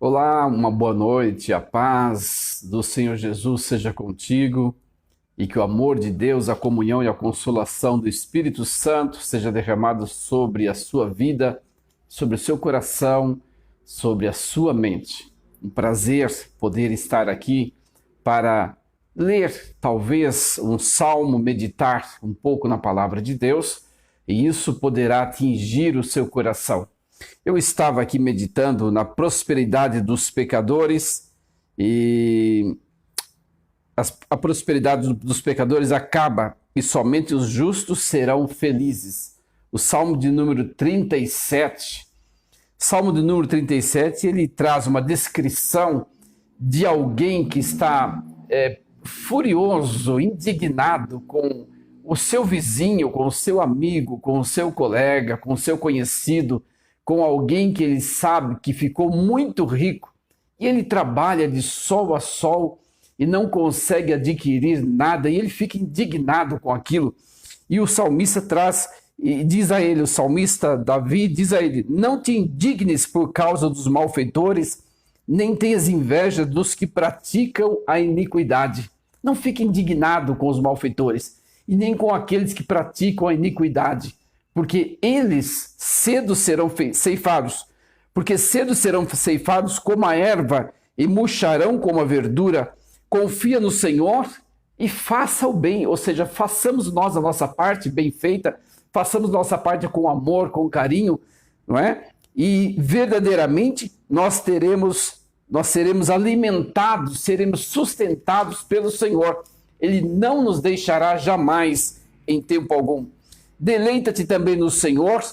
Olá, uma boa noite, a paz do Senhor Jesus seja contigo e que o amor de Deus, a comunhão e a consolação do Espírito Santo seja derramado sobre a sua vida, sobre o seu coração, sobre a sua mente. Um prazer poder estar aqui para ler talvez um salmo, meditar um pouco na palavra de Deus, e isso poderá atingir o seu coração. Eu estava aqui meditando na prosperidade dos pecadores e a prosperidade dos pecadores acaba e somente os justos serão felizes. O Salmo de número 37, ele traz uma descrição de alguém que está furioso, indignado com o seu vizinho, com o seu amigo, com o seu colega, com o seu conhecido, com alguém que ele sabe que ficou muito rico e ele trabalha de sol a sol e não consegue adquirir nada e ele fica indignado com aquilo. E o salmista traz e diz a ele, o salmista Davi diz a ele: não te indignes por causa dos malfeitores, nem tenhas inveja dos que praticam a iniquidade. Não fique indignado com os malfeitores e nem com aqueles que praticam a iniquidade, porque eles cedo serão ceifados, como a erva e murcharão como a verdura. Confia no Senhor e faça o bem, ou seja, façamos nós a nossa parte bem feita, façamos nossa parte com amor, com carinho, não é? E verdadeiramente nós seremos alimentados, seremos sustentados pelo Senhor. Ele não nos deixará jamais em tempo algum. Deleita-te também no Senhor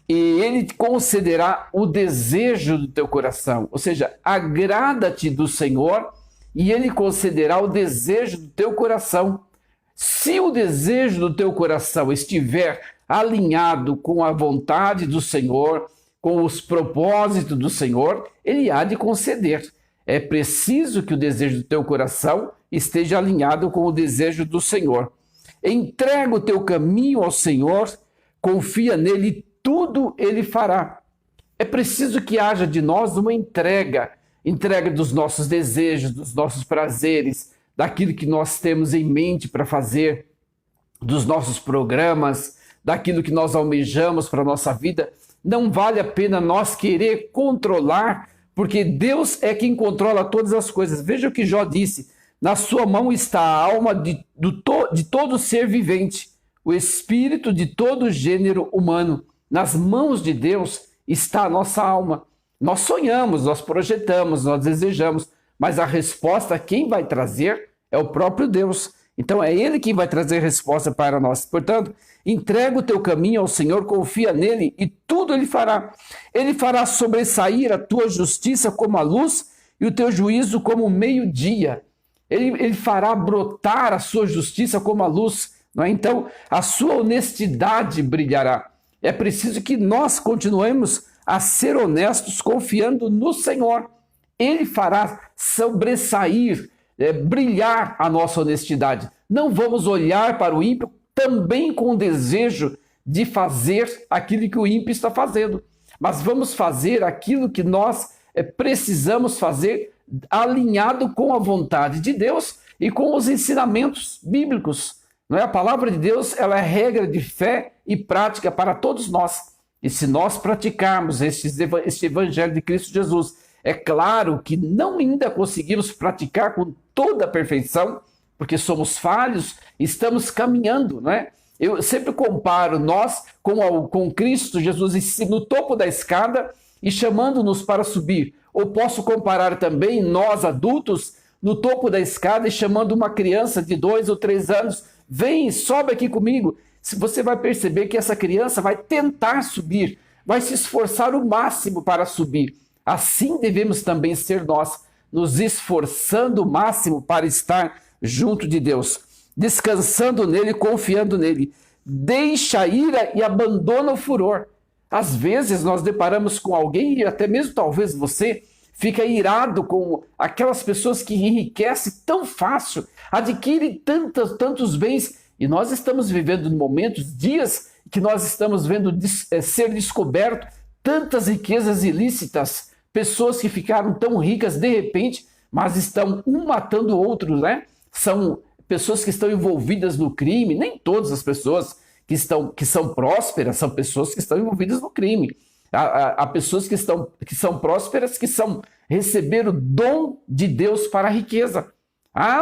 e Ele te concederá o desejo do teu coração. Ou seja, agrada-te do Senhor e Ele concederá o desejo do teu coração. Se o desejo do teu coração estiver alinhado com a vontade do Senhor, com os propósitos do Senhor, Ele há de conceder. É preciso que o desejo do teu coração esteja alinhado com o desejo do Senhor. Entrega o teu caminho ao Senhor, confia nele e tudo ele fará. É preciso que haja de nós uma entrega dos nossos desejos, dos nossos prazeres, daquilo que nós temos em mente para fazer, dos nossos programas, daquilo que nós almejamos para a nossa vida. Não vale a pena nós querer controlar, porque Deus é quem controla todas as coisas. Veja o que Jó disse: na sua mão está a alma de todo ser vivente, o espírito de todo gênero humano. Nas mãos de Deus está a nossa alma. Nós sonhamos, nós projetamos, nós desejamos, mas a resposta quem vai trazer é o próprio Deus. Então é Ele quem vai trazer resposta para nós. Portanto, entrega o teu caminho ao Senhor, confia nele e tudo Ele fará. Ele fará sobressair a tua justiça como a luz e o teu juízo como o meio-dia. Ele fará brotar a sua justiça como a luz, não é? Então a sua honestidade brilhará. É preciso que nós continuemos a ser honestos, confiando no Senhor. Ele fará sobressair, brilhar a nossa honestidade. Não vamos olhar para o ímpio também com o desejo de fazer aquilo que o ímpio está fazendo, mas vamos fazer aquilo que nós precisamos fazer, alinhado com a vontade de Deus e com os ensinamentos bíblicos. Não é? A palavra de Deus, ela é regra de fé e prática para todos nós. E se nós praticarmos este evangelho de Cristo Jesus, é claro que não ainda conseguimos praticar com toda a perfeição, porque somos falhos, estamos caminhando, não é? Eu sempre comparo nós com Cristo Jesus no topo da escada e chamando-nos para subir. Ou posso comparar também nós adultos no topo da escada e chamando uma criança de 2 ou 3 anos: vem, sobe aqui comigo. Você vai perceber que essa criança vai tentar subir, vai se esforçar o máximo para subir. Assim devemos também ser nós, nos esforçando o máximo para estar junto de Deus, descansando nele, confiando nele. Deixa a ira e abandona o furor. Às vezes nós deparamos com alguém, e até mesmo talvez você, fica irado com aquelas pessoas que enriquecem tão fácil, adquirem tantos bens, e nós estamos vivendo momentos, dias, que nós estamos vendo ser descoberto tantas riquezas ilícitas, pessoas que ficaram tão ricas de repente, mas estão um matando o outro, né? São pessoas que estão envolvidas no crime. Nem todas as pessoas que são prósperas são pessoas que estão envolvidas no crime. Há pessoas que são prósperas, que receberam o dom de Deus para a riqueza.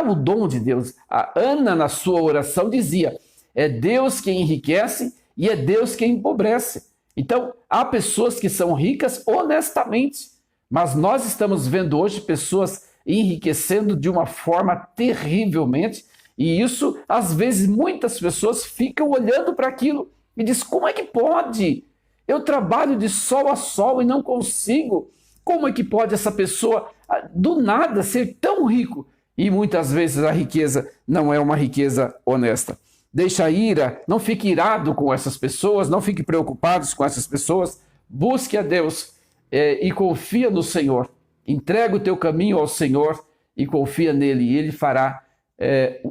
O dom de Deus. A Ana, na sua oração, dizia: é Deus quem enriquece e é Deus quem empobrece. Então, há pessoas que são ricas honestamente, mas nós estamos vendo hoje pessoas enriquecendo de uma forma terrivelmente, e isso, às vezes, muitas pessoas ficam olhando para aquilo e dizem: como é que pode? Eu trabalho de sol a sol e não consigo. Como é que pode essa pessoa, do nada, ser tão rico? E muitas vezes a riqueza não é uma riqueza honesta. Deixa a ira, não fique irado com essas pessoas, não fique preocupado com essas pessoas. Busque a Deus e confia no Senhor. Entrega o teu caminho ao Senhor e confia nele, e ele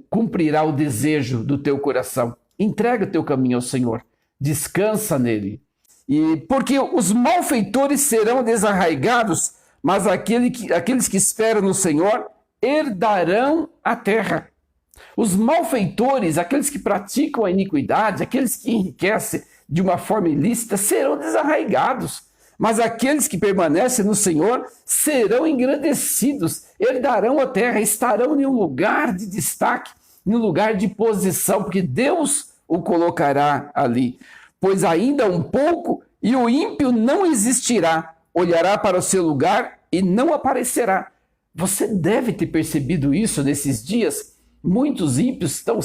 cumprirá o desejo do teu coração. Entrega o teu caminho ao Senhor, descansa nele. E porque os malfeitores serão desarraigados, mas aqueles que esperam no Senhor herdarão a terra. Os malfeitores, aqueles que praticam a iniquidade, aqueles que enriquecem de uma forma ilícita, serão desarraigados. Mas aqueles que permanecem no Senhor serão engrandecidos, herdarão a terra, estarão em um lugar de destaque, em um lugar de posição, porque Deus o colocará ali. Pois ainda um pouco e o ímpio não existirá, olhará para o seu lugar e não aparecerá. Você deve ter percebido isso nesses dias. Muitos ímpios estão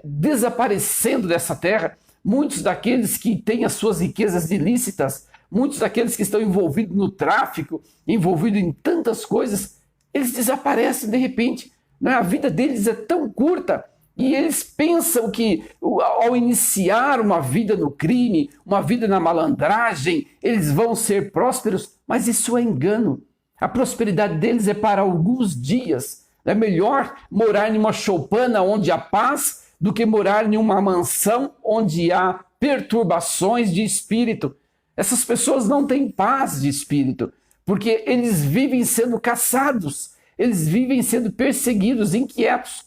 desaparecendo dessa terra. Muitos daqueles que têm as suas riquezas ilícitas, muitos daqueles que estão envolvidos no tráfico, envolvidos em tantas coisas, eles desaparecem de repente. A vida deles é tão curta e eles pensam que ao iniciar uma vida no crime, uma vida na malandragem, eles vão ser prósperos, mas isso é engano. A prosperidade deles é para alguns dias. É melhor morar em uma choupana onde há paz do que morar em uma mansão onde há perturbações de espírito. Essas pessoas não têm paz de espírito, porque eles vivem sendo caçados, eles vivem sendo perseguidos, inquietos.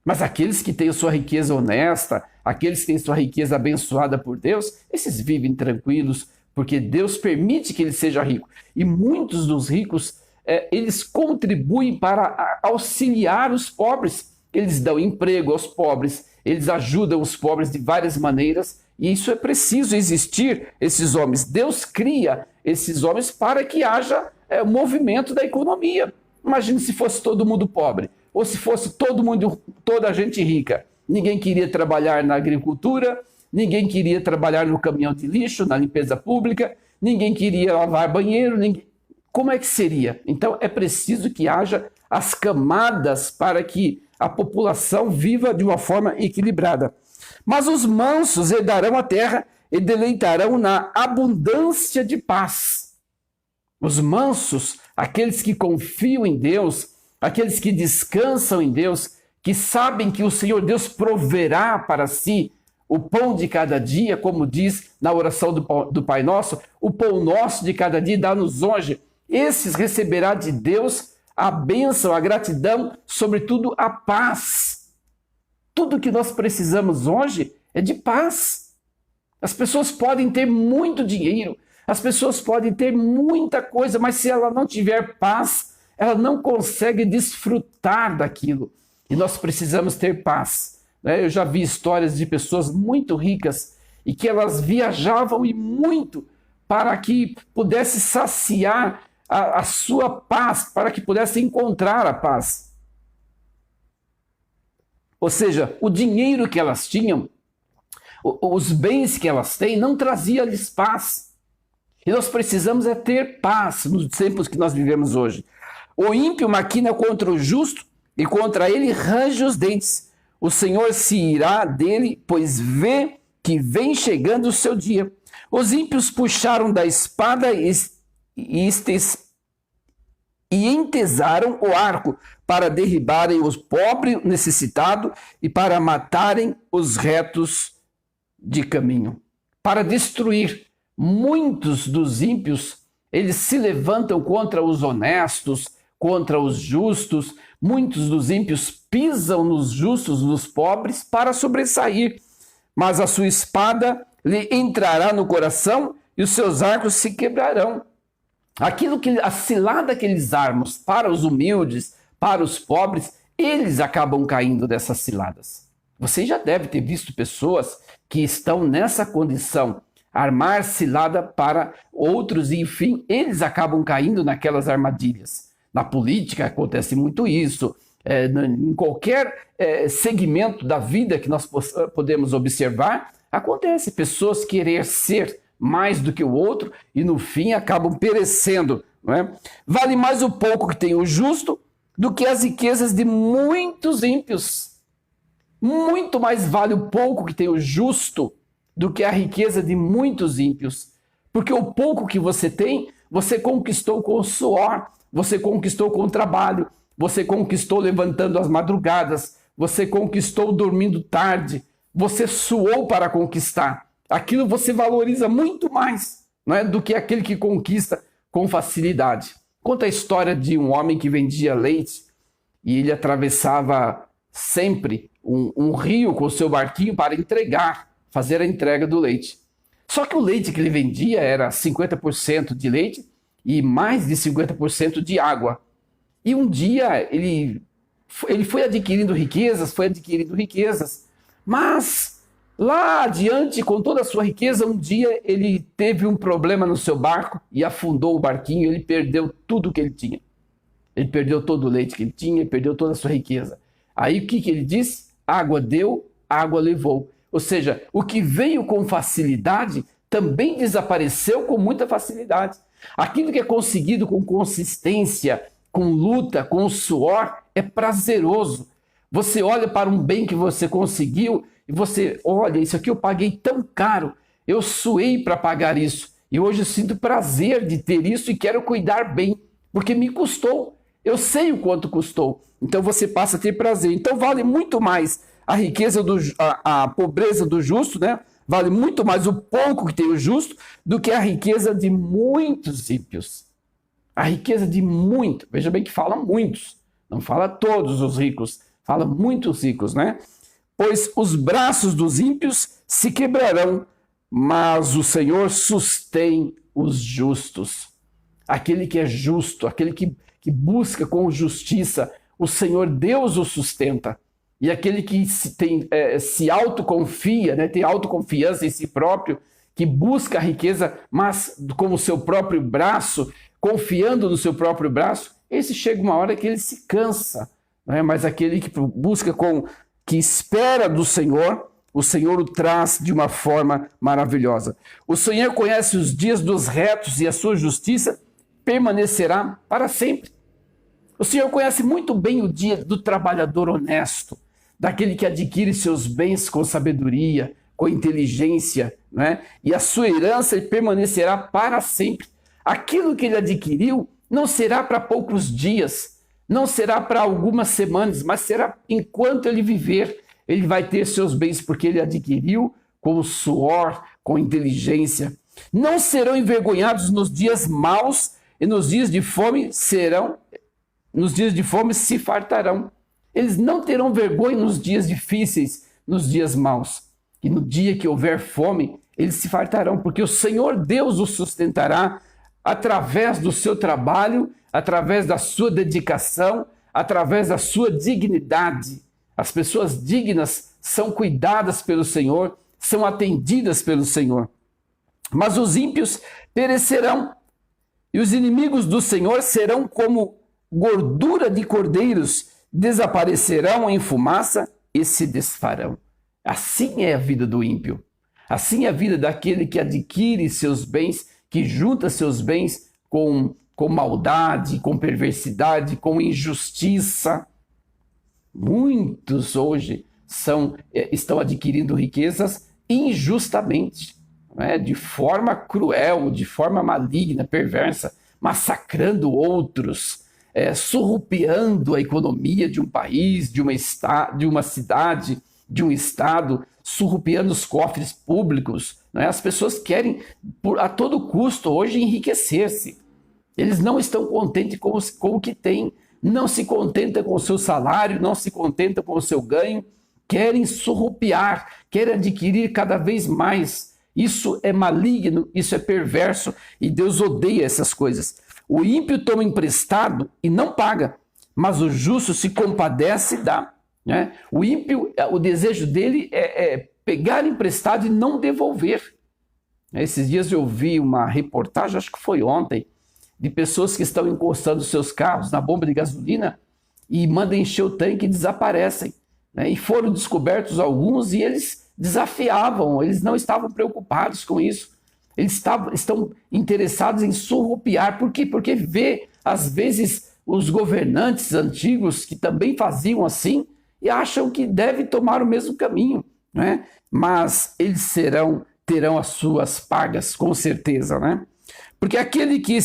Mas aqueles que têm a sua riqueza honesta, aqueles que têm a sua riqueza abençoada por Deus, esses vivem tranquilos, porque Deus permite que ele seja rico. E muitos dos ricos, eles contribuem para auxiliar os pobres. Eles dão emprego aos pobres, eles ajudam os pobres de várias maneiras, e isso é preciso existir, esses homens. Deus cria esses homens para que haja movimento da economia. Imagine se fosse todo mundo pobre, ou se fosse toda a gente rica. Ninguém queria trabalhar na agricultura, ninguém queria trabalhar no caminhão de lixo, na limpeza pública, ninguém queria lavar banheiro, Como é que seria? Então é preciso que haja as camadas para que a população viva de uma forma equilibrada. Mas os mansos herdarão a terra e deleitarão na abundância de paz. Os mansos, aqueles que confiam em Deus, aqueles que descansam em Deus, que sabem que o Senhor Deus proverá para si o pão de cada dia, como diz na oração do Pai Nosso, o pão nosso de cada dia dá-nos hoje. Esses receberá de Deus a bênção, a gratidão, sobretudo a paz. Tudo que nós precisamos hoje é de paz. As pessoas podem ter muito dinheiro, as pessoas podem ter muita coisa, mas se ela não tiver paz, ela não consegue desfrutar daquilo. E nós precisamos ter paz. Eu já vi histórias de pessoas muito ricas e que elas viajavam e muito para que pudesse saciar a sua paz, para que pudesse encontrar a paz. Ou seja, o dinheiro que elas tinham, os bens que elas têm, não trazia-lhes paz. E nós precisamos ter paz nos tempos que nós vivemos hoje. O ímpio maquina contra o justo e contra ele range os dentes. O Senhor se irá dele, pois vê que vem chegando o seu dia. Os ímpios puxaram da espada e entesaram o arco para derribarem o pobre necessitado e para matarem os retos de caminho. Para destruir muitos dos ímpios, eles se levantam contra os honestos, contra os justos. Muitos dos ímpios pisam nos justos, nos pobres, para sobressair. Mas a sua espada lhe entrará no coração e os seus arcos se quebrarão. A cilada que eles armam para os humildes, para os pobres, eles acabam caindo dessas ciladas. Você já deve ter visto pessoas que estão nessa condição, armar cilada para outros e, enfim, eles acabam caindo naquelas armadilhas. Na política acontece muito isso, em qualquer segmento da vida que nós podemos observar, acontece pessoas querer ser mais do que o outro e no fim acabam perecendo. Não é? Vale mais o pouco que tem o justo do que as riquezas de muitos ímpios. Muito mais vale o pouco que tem o justo do que a riqueza de muitos ímpios. Porque o pouco que você tem, você conquistou com o suor, você conquistou com o trabalho, você conquistou levantando as madrugadas, você conquistou dormindo tarde, você suou para conquistar. Aquilo você valoriza muito mais, não é, do que aquele que conquista com facilidade. Conta a história de um homem que vendia leite e ele atravessava sempre um rio com o seu barquinho para fazer a entrega do leite. Só que o leite que ele vendia era 50% de leite e mais de 50% de água. E um dia ele foi adquirindo riquezas, mas lá adiante, com toda a sua riqueza, um dia ele teve um problema no seu barco e afundou o barquinho e ele perdeu tudo que ele tinha. Ele perdeu todo o leite que ele tinha, perdeu toda a sua riqueza. Aí o que ele disse? Água deu, água levou. Ou seja, o que veio com facilidade também desapareceu com muita facilidade. Aquilo que é conseguido com consistência, com luta, com suor, é prazeroso. Você olha para um bem que você conseguiu e você olha, isso aqui eu paguei tão caro, eu suei para pagar isso. E hoje eu sinto prazer de ter isso e quero cuidar bem, porque me custou. Eu sei o quanto custou. Então você passa a ter prazer. Então vale muito mais a riqueza, a pobreza do justo, né? Vale muito mais o pouco que tem o justo do que a riqueza de muitos ímpios. A riqueza de muitos, veja bem que fala muitos, não fala todos os ricos, fala muitos ricos, né? Pois os braços dos ímpios se quebrarão, mas o Senhor sustém os justos. Aquele que é justo, aquele que busca com justiça, o Senhor Deus o sustenta. E aquele que se autoconfia, né, tem autoconfiança em si próprio, que busca a riqueza, mas com o seu próprio braço, confiando no seu próprio braço, esse chega uma hora que ele se cansa. Né? Mas aquele que busca que espera do Senhor, o Senhor o traz de uma forma maravilhosa. O Senhor conhece os dias dos retos e a sua justiça permanecerá para sempre. O Senhor conhece muito bem o dia do trabalhador honesto, daquele que adquire seus bens com sabedoria, com inteligência, né? E a sua herança permanecerá para sempre. Aquilo que ele adquiriu não será para poucos dias, não será para algumas semanas, mas será enquanto ele viver. Ele vai ter seus bens porque ele adquiriu com suor, com inteligência. Não serão envergonhados nos dias maus e nos dias de fome se fartarão. Eles não terão vergonha nos dias difíceis, nos dias maus. E no dia que houver fome, eles se fartarão, porque o Senhor Deus os sustentará através do seu trabalho, através da sua dedicação, através da sua dignidade. As pessoas dignas são cuidadas pelo Senhor, são atendidas pelo Senhor. Mas os ímpios perecerão, e os inimigos do Senhor serão como gordura de cordeiros, desaparecerão em fumaça e se desfarão. Assim é a vida do ímpio. Assim é a vida daquele que adquire seus bens, que junta seus bens com maldade, com perversidade, com injustiça. Muitos hoje estão adquirindo riquezas injustamente, né? De forma cruel, de forma maligna, perversa, massacrando outros, surrupiando a economia de um país, de uma cidade, de um estado, surrupiando os cofres públicos. Né? As pessoas querem, a todo custo, hoje, enriquecer-se. Eles não estão contentes com o que têm, não se contentam com o seu salário, não se contentam com o seu ganho, querem surrupiar, querem adquirir cada vez mais. Isso é maligno, isso é perverso e Deus odeia essas coisas. O ímpio toma emprestado e não paga, mas o justo se compadece e dá. Né? O ímpio, o desejo dele é pegar emprestado e não devolver. Esses dias eu vi uma reportagem, acho que foi ontem, de pessoas que estão encostando seus carros na bomba de gasolina e mandam encher o tanque e desaparecem. Né? E foram descobertos alguns e eles desafiavam, eles não estavam preocupados com isso. Eles estão interessados em surrupiar. Por quê? Porque vê, às vezes, os governantes antigos que também faziam assim e acham que devem tomar o mesmo caminho. Né? Mas eles terão as suas pagas, com certeza. Né? Porque aquele que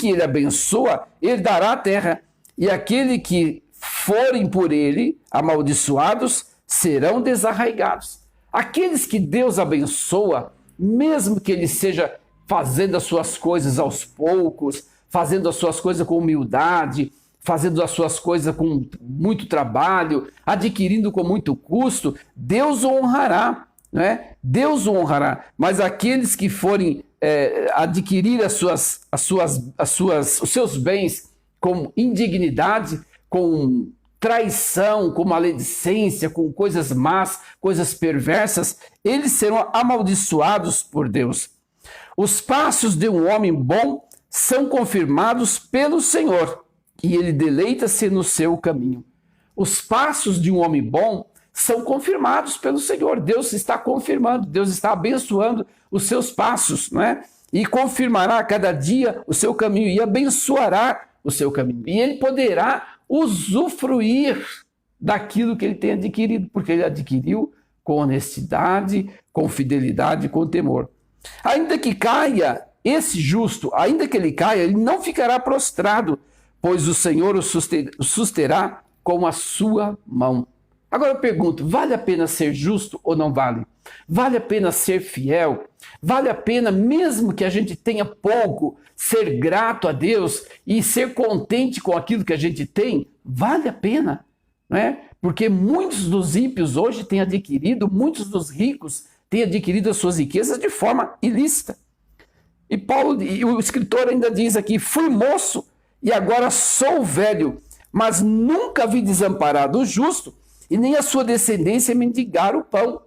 ele abençoa, ele dará a terra. E aquele que forem por ele amaldiçoados, serão desarraigados. Aqueles que Deus abençoa, mesmo que ele seja fazendo as suas coisas aos poucos, fazendo as suas coisas com humildade, fazendo as suas coisas com muito trabalho, adquirindo com muito custo, Deus o honrará, né? Deus o honrará. Mas aqueles que forem adquirir os seus bens com indignidade, com traição, com maledicência, com coisas más, coisas perversas, eles serão amaldiçoados por Deus. Os passos de um homem bom são confirmados pelo Senhor, e ele deleita-se no seu caminho. Os passos de um homem bom são confirmados pelo Senhor. Deus está confirmando, Deus está abençoando os seus passos, não é? E confirmará a cada dia o seu caminho e abençoará o seu caminho. E ele poderá usufruir daquilo que ele tem adquirido, porque ele adquiriu com honestidade, com fidelidade, com temor. Ainda que caia esse justo, ainda que ele caia, ele não ficará prostrado, pois o Senhor o susterá com a sua mão. Agora eu pergunto, vale a pena ser justo ou não vale? Vale a pena ser fiel? Vale a pena, mesmo que a gente tenha pouco, ser grato a Deus e ser contente com aquilo que a gente tem? Vale a pena, não é? Porque muitos dos ímpios hoje têm adquirido, muitos dos ricos têm adquirido as suas riquezas de forma ilícita. E Paulo, e o escritor ainda diz aqui, fui moço e agora sou velho, mas nunca vi desamparado o justo e nem a sua descendência mendigar o pão.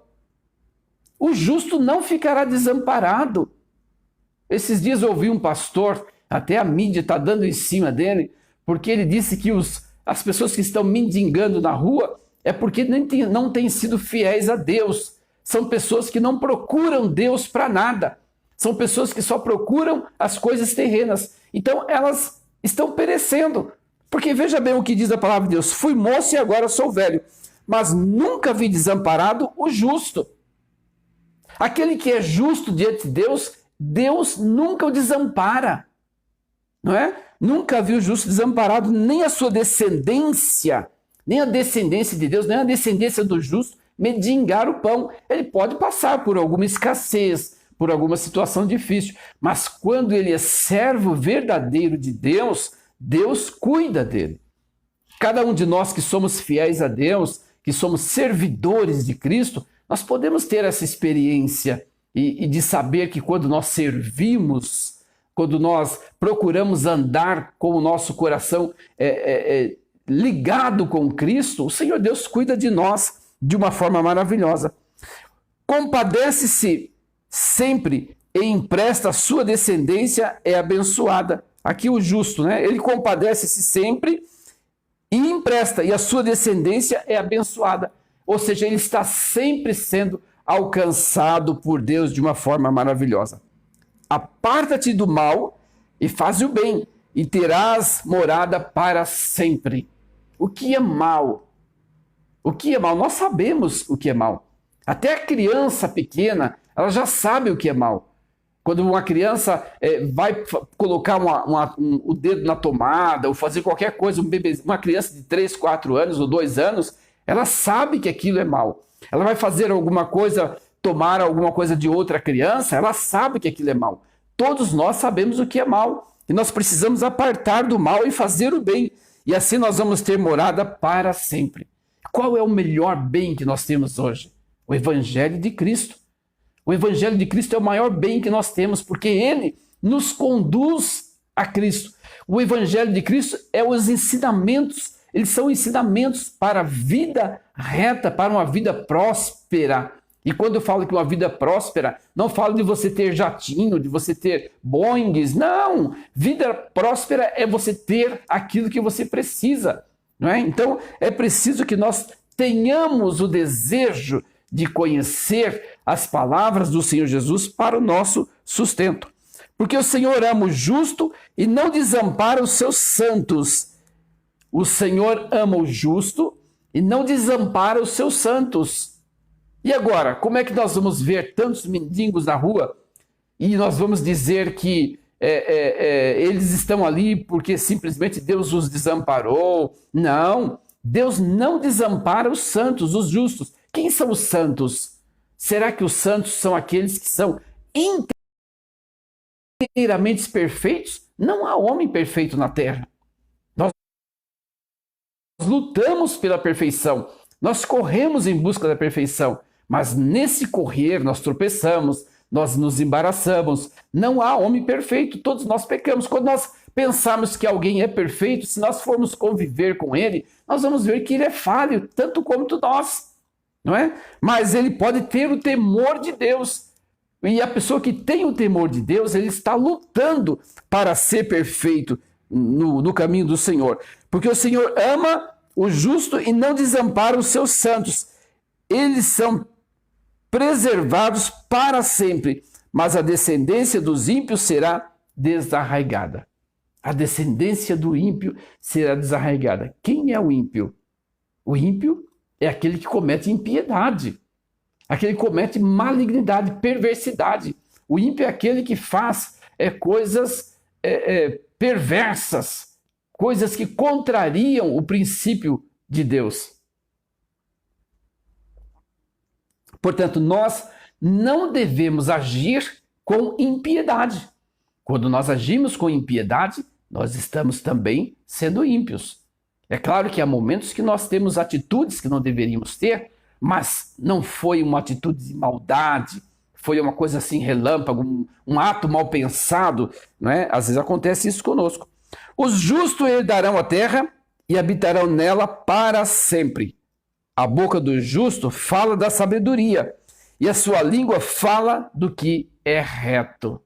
O justo não ficará desamparado. Esses dias eu ouvi um pastor, até a mídia está dando em cima dele, porque ele disse que as pessoas que estão mendigando na rua é porque não têm sido fiéis a Deus. São pessoas que não procuram Deus para nada. São pessoas que só procuram as coisas terrenas. Então elas estão perecendo. Porque veja bem o que diz a palavra de Deus. Fui moço e agora sou velho, mas nunca vi desamparado o justo. Aquele que é justo diante de Deus, Deus nunca o desampara. Não é? Nunca viu o justo desamparado, nem a sua descendência, nem a descendência de Deus, nem a descendência do justo mendigar o pão. Ele pode passar por alguma escassez, por alguma situação difícil, mas quando ele é servo verdadeiro de Deus, Deus cuida dele. Cada um de nós que somos fiéis a Deus, que somos servidores de Cristo, nós podemos ter essa experiência e de saber que quando nós servimos, quando nós procuramos andar com o nosso coração ligado com Cristo, o Senhor Deus cuida de nós de uma forma maravilhosa. Compadece-se sempre e empresta a sua descendência é abençoada. Aqui o justo, né? Ele compadece-se sempre e empresta, e a sua descendência é abençoada. Ou seja, ele está sempre sendo alcançado por Deus de uma forma maravilhosa. Aparta-te do mal e faz o bem, e terás morada para sempre. O que é mal? O que é mal? Nós sabemos o que é mal. Até a criança pequena, ela já sabe o que é mal. Quando uma criança vai colocar o dedo na tomada ou fazer qualquer coisa, uma criança de 3, 4 anos ou 2 anos, ela sabe que aquilo é mal. Ela vai fazer alguma coisa, tomar alguma coisa de outra criança, ela sabe que aquilo é mal. todos nós sabemos o que é mal, e nós precisamos apartar do mal e fazer o bem, e assim nós vamos ter morada para sempre. Qual é o melhor bem que nós temos hoje? O Evangelho de Cristo. O Evangelho de Cristo é o maior bem que nós temos, porque ele nos conduz a Cristo. O Evangelho de Cristo é os ensinamentos, eles são ensinamentos para a vida reta, para uma vida próspera. E quando eu falo que uma vida próspera, não falo de você ter jatinho, de você ter Boeings, não! Vida próspera é você ter aquilo que você precisa, não é? Então, é preciso que nós tenhamos o desejo de conhecer as palavras do Senhor Jesus para o nosso sustento. Porque o Senhor ama o justo e não desampara os seus santos. O Senhor ama o justo e não desampara os seus santos. E agora, como é que nós vamos ver tantos mendigos na rua e nós vamos dizer que eles estão ali porque simplesmente Deus os desamparou? Não, Deus não desampara os santos, os justos. Quem são os santos? Será que os santos são aqueles que são inteiramente perfeitos? Não há homem perfeito na terra. Nós lutamos pela perfeição, nós corremos em busca da perfeição, mas nesse correr nós tropeçamos, nós nos embaraçamos. Não há homem perfeito, todos nós pecamos. Quando nós pensarmos que alguém é perfeito, se nós formos conviver com ele, nós vamos ver que ele é falho, tanto quanto nós, não é? Mas ele pode ter o temor de Deus. E a pessoa que tem o temor de Deus, ele está lutando para ser perfeito no caminho do Senhor. Porque o Senhor ama o justo e não desampara os seus santos. Eles são preservados para sempre, mas a descendência dos ímpios será desarraigada. A descendência do ímpio será desarraigada. Quem é o ímpio? O ímpio é aquele que comete impiedade, aquele que comete malignidade, perversidade. O ímpio é aquele que faz coisas perversas, coisas que contrariam o princípio de Deus. Portanto, nós não devemos agir com impiedade. Quando nós agimos com impiedade, nós estamos também sendo ímpios. É claro que há momentos que nós temos atitudes que não deveríamos ter, mas não foi uma atitude de maldade, foi uma coisa assim relâmpago, um ato mal pensado, não é? Às vezes acontece isso conosco. Os justos herdarão a terra e habitarão nela para sempre. A boca do justo fala da sabedoria, e a sua língua fala do que é reto.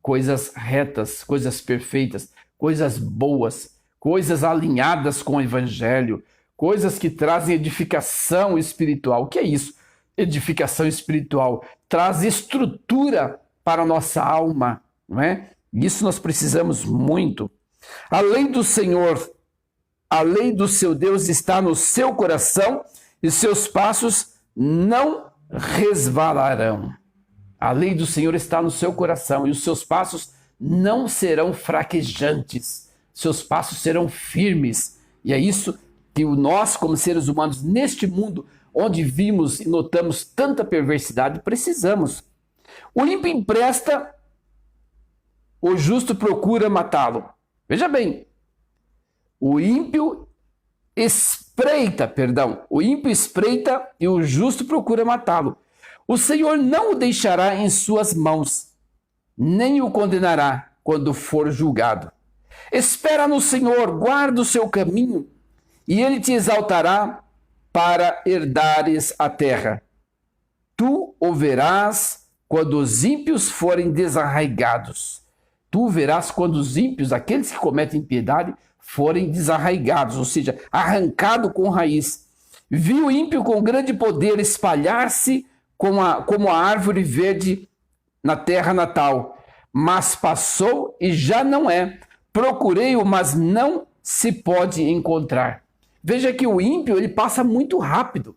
Coisas retas, coisas perfeitas, coisas boas, coisas alinhadas com o Evangelho, coisas que trazem edificação espiritual. O que é isso? Edificação espiritual traz estrutura para a nossa alma, não é? Isso nós precisamos muito. A lei do Senhor, a lei do seu Deus está no seu coração e seus passos não resvalarão. A lei do Senhor está no seu coração e os seus passos não serão fraquejantes. Seus passos serão firmes. E é isso que nós, como seres humanos, neste mundo onde vimos e notamos tanta perversidade, precisamos. O ímpio empresta, o justo procura matá-lo. Veja bem, o ímpio espreita e o justo procura matá-lo. O Senhor não o deixará em suas mãos, nem o condenará quando for julgado. Espera no Senhor, guarda o seu caminho, e ele te exaltará para herdares a terra. Tu o verás quando os ímpios forem desarraigados. Tu verás quando os ímpios, aqueles que cometem impiedade, forem desarraigados, ou seja, arrancado com raiz. Vi o ímpio com grande poder espalhar-se como a árvore verde na terra natal, mas passou e já não é. Procurei-o, mas não se pode encontrar. Veja que o ímpio ele passa muito rápido.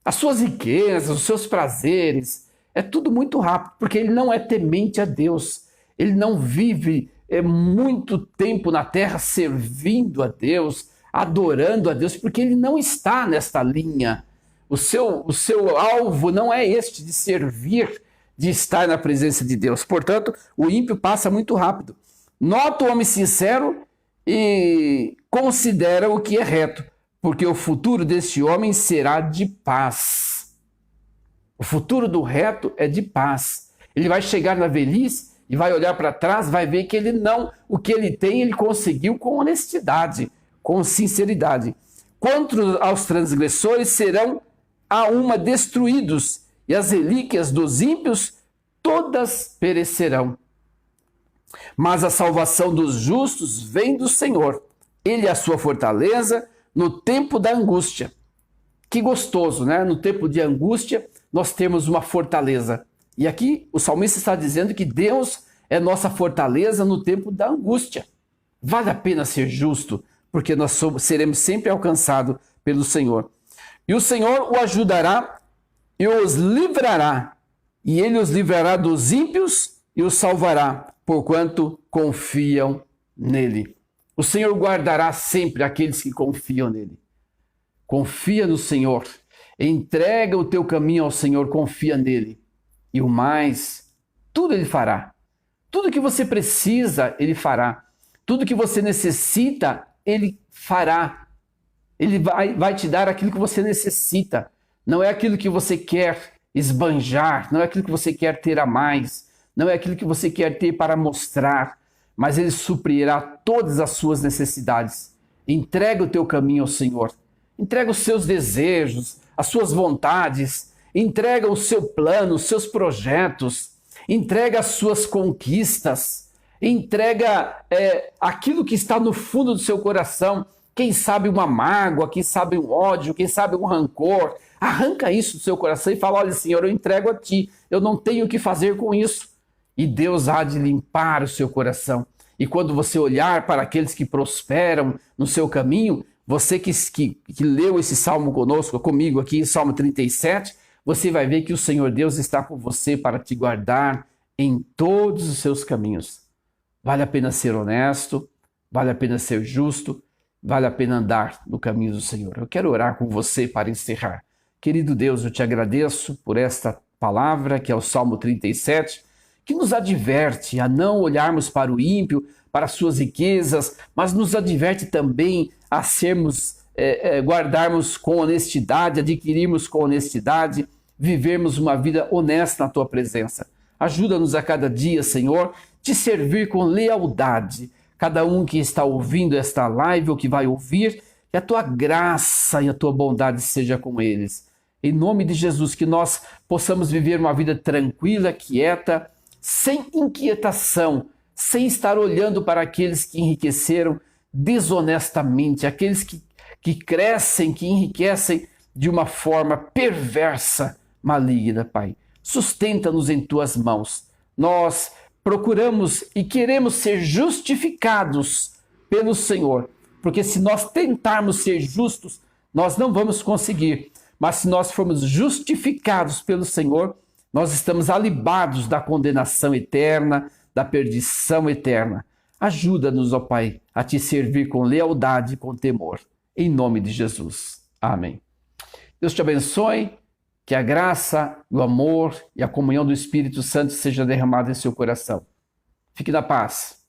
As suas riquezas, os seus prazeres, é tudo muito rápido, porque ele não é temente a Deus. Ele não vive muito tempo na terra servindo a Deus, adorando a Deus, porque ele não está nesta linha. O seu alvo não é este de servir, de estar na presença de Deus. Portanto, o ímpio passa muito rápido. Nota o homem sincero e considera o que é reto, porque o futuro deste homem será de paz. O futuro do reto é de paz. Ele vai chegar na velhice e vai olhar para trás, vai ver que o que ele tem, ele conseguiu com honestidade, com sinceridade. Quanto aos transgressores, serão a uma destruídos, e as relíquias dos ímpios todas perecerão. Mas a salvação dos justos vem do Senhor. Ele é a sua fortaleza no tempo da angústia. Que gostoso, né? No tempo de angústia, nós temos uma fortaleza. E aqui o salmista está dizendo que Deus é nossa fortaleza no tempo da angústia. Vale a pena ser justo, porque nós seremos sempre alcançados pelo Senhor. E o Senhor o ajudará e os livrará. E ele os livrará dos ímpios e os salvará, porquanto confiam nele. O Senhor guardará sempre aqueles que confiam nele. Confia no Senhor. Entrega o teu caminho ao Senhor, confia nele. E o mais, tudo ele fará. Tudo que você precisa, ele fará. Tudo que você necessita, ele fará. Ele vai te dar aquilo que você necessita. Não é aquilo que você quer esbanjar, não é aquilo que você quer ter a mais, não é aquilo que você quer ter para mostrar, mas ele suprirá todas as suas necessidades. Entrega o teu caminho ao Senhor. Entrega os seus desejos, as suas vontades, entrega o seu plano, os seus projetos, entrega as suas conquistas, entrega aquilo que está no fundo do seu coração. Quem sabe uma mágoa, quem sabe um ódio, quem sabe um rancor. Arranca isso do seu coração e fala: olha, Senhor, eu entrego a ti, eu não tenho o que fazer com isso. E Deus há de limpar o seu coração. E quando você olhar para aqueles que prosperam no seu caminho, você que leu esse salmo comigo aqui, Salmo 37, você vai ver que o Senhor Deus está com você para te guardar em todos os seus caminhos. Vale a pena ser honesto, vale a pena ser justo, vale a pena andar no caminho do Senhor. Eu quero orar com você para encerrar. Querido Deus, eu te agradeço por esta palavra, que é o Salmo 37, que nos adverte a não olharmos para o ímpio, para as suas riquezas, mas nos adverte também a guardarmos com honestidade, adquirirmos com honestidade, vivermos uma vida honesta na tua presença. Ajuda-nos a cada dia, Senhor, te servir com lealdade. Cada um que está ouvindo esta live ou que vai ouvir, que a tua graça e a tua bondade seja com eles. Em nome de Jesus, que nós possamos viver uma vida tranquila, quieta, sem inquietação, sem estar olhando para aqueles que enriqueceram desonestamente, aqueles que crescem, que enriquecem de uma forma perversa, maligna, Pai. Sustenta-nos em tuas mãos. Nós procuramos e queremos ser justificados pelo Senhor, porque se nós tentarmos ser justos, nós não vamos conseguir. Mas se nós formos justificados pelo Senhor, nós estamos alibados da condenação eterna, da perdição eterna. Ajuda-nos, ó Pai, a te servir com lealdade e com temor. Em nome de Jesus. Amém. Deus te abençoe, que a graça, o amor e a comunhão do Espírito Santo seja derramada em seu coração. Fique na paz.